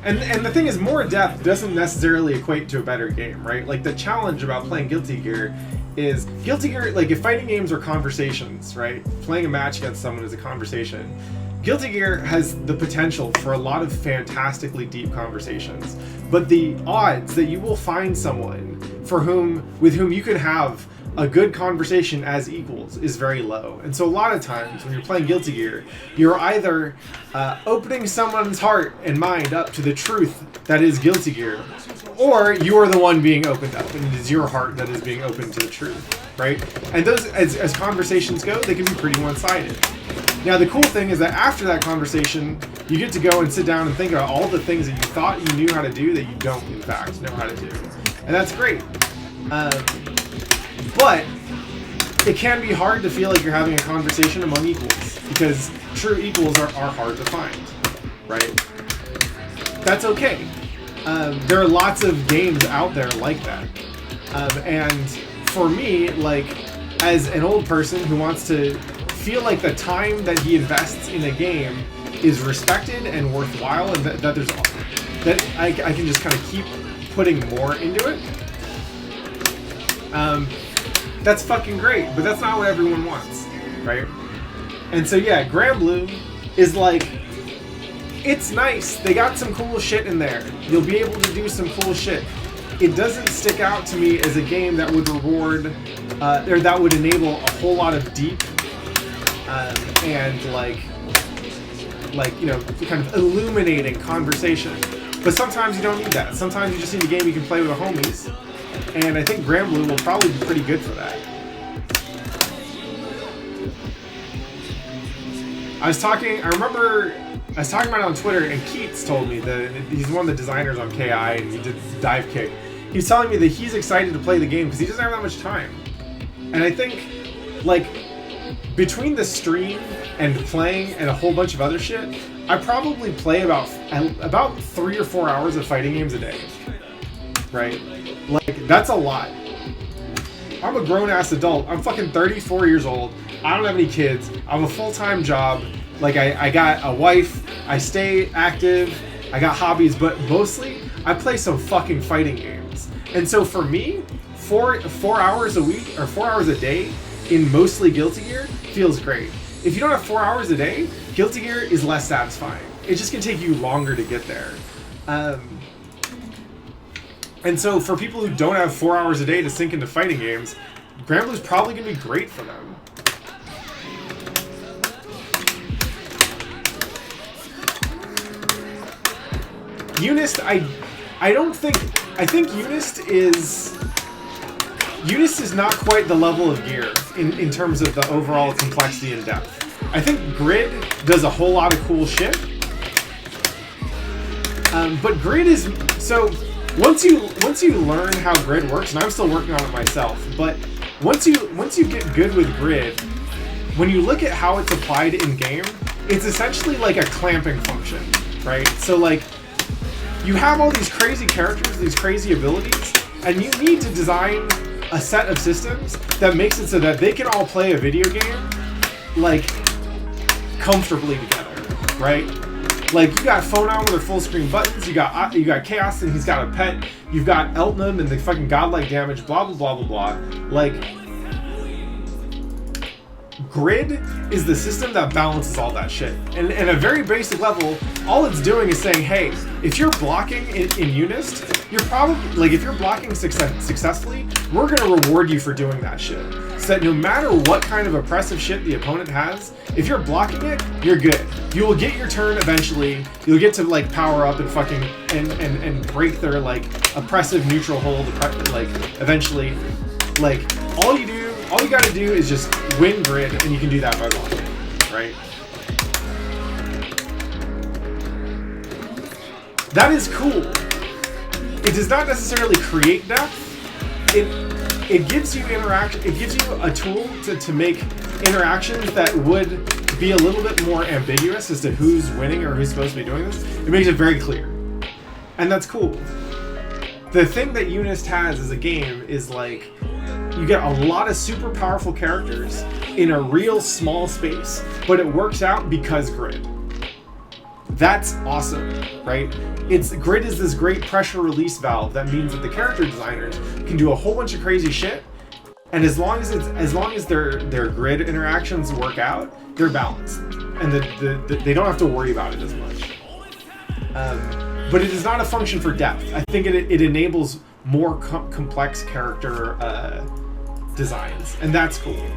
And the thing is, more depth doesn't necessarily equate to a better game, right? Like, the challenge about playing Guilty Gear is, Guilty Gear, like, if fighting games are conversations, right? Playing a match against someone is a conversation. Guilty Gear has the potential for a lot of fantastically deep conversations, but the odds that you will find someone with whom you can have a good conversation as equals is very low. And so a lot of times when you're playing Guilty Gear, you're either opening someone's heart and mind up to the truth that is Guilty Gear, or you are the one being opened up, and it is your heart that is being opened to the truth, right? And those, as conversations go, they can be pretty one-sided. Now, the cool thing is that after that conversation, you get to go and sit down and think about all the things that you thought you knew how to do that you don't, in fact, know how to do. And that's great. But it can be hard to feel like you're having a conversation among equals, because true equals are hard to find, right? That's okay. There are lots of games out there like that. And for me, like, as an old person who wants to feel like the time that he invests in a game is respected and worthwhile, and that I can just kind of keep putting more into it, that's fucking great, but that's not what everyone wants, right? And so yeah, Granblue is like, it's nice, they got some cool shit in there, you'll be able to do some cool shit. It doesn't stick out to me as a game that would reward, or that would enable a whole lot of deep, and like, you know, kind of illuminating conversation. But sometimes you don't need that. Sometimes you just need a game you can play with the homies. And I think Granblue will probably be pretty good for that. I remember I was talking about it on Twitter, and Keats told me that he's one of the designers on KI, and he did Dive Kick. He was telling me that he's excited to play the game because he doesn't have that much time. And I think, like, between the stream and playing and a whole bunch of other shit, I probably play about 3 or 4 hours of fighting games a day. Right? Like, that's a lot. I'm a grown-ass adult. I'm fucking 34 years old. I don't have any kids. I have a full-time job. Like, I got a wife. I stay active. I got hobbies. But mostly, I play some fucking fighting games. And so for me, 4 hours a week, or 4 hours a day in mostly Guilty Gear feels great. If you don't have 4 hours a day, Guilty Gear is less satisfying. It just can take you longer to get there. And so for people who don't have 4 hours a day to sink into fighting games, Granblue's probably going to be great for them. UNIST, I think UNIST is not quite the level of Gear in terms of the overall complexity and depth. I think Grid does a whole lot of cool shit. But Grid is, so once you learn how Grid works, and I'm still working on it myself, but once you get good with Grid, when you look at how it's applied in game, it's essentially like a clamping function, right? So like, you have all these crazy characters, these crazy abilities, and you need to design a set of systems that makes it so that they can all play a video game, like, comfortably together, right? Like, you got Phonon with her full screen buttons, you got Chaos and he's got a pet, you've got Eltnum and the fucking godlike damage, blah blah blah blah blah. Like, Grid is the system that balances all that shit. And at a very basic level, all it's doing is saying, hey, if you're blocking in UNIST, you're probably, like, if you're blocking successfully, we're gonna reward you for doing that shit. So that no matter what kind of oppressive shit the opponent has, if you're blocking it, you're good. You will get your turn eventually. You'll get to, like, power up and fucking and break their, like, oppressive neutral hold, like, eventually. Like, all you gotta do is just win Grid, and you can do that by blocking, right? That is cool. It does not necessarily create depth. It gives you interaction. It gives you a tool to make interactions that would be a little bit more ambiguous as to who's winning or who's supposed to be doing this. It makes it very clear, and that's cool. The thing that UNIST has as a game is, like, you get a lot of super powerful characters in a real small space, but it works out because Grid. That's awesome, right? Grid is this great pressure release valve that means that the character designers can do a whole bunch of crazy shit, and as long as their grid interactions work out, they're balanced, and they don't have to worry about it as much. But it is not a function for depth. I think it enables more complex character designs, and that's cool.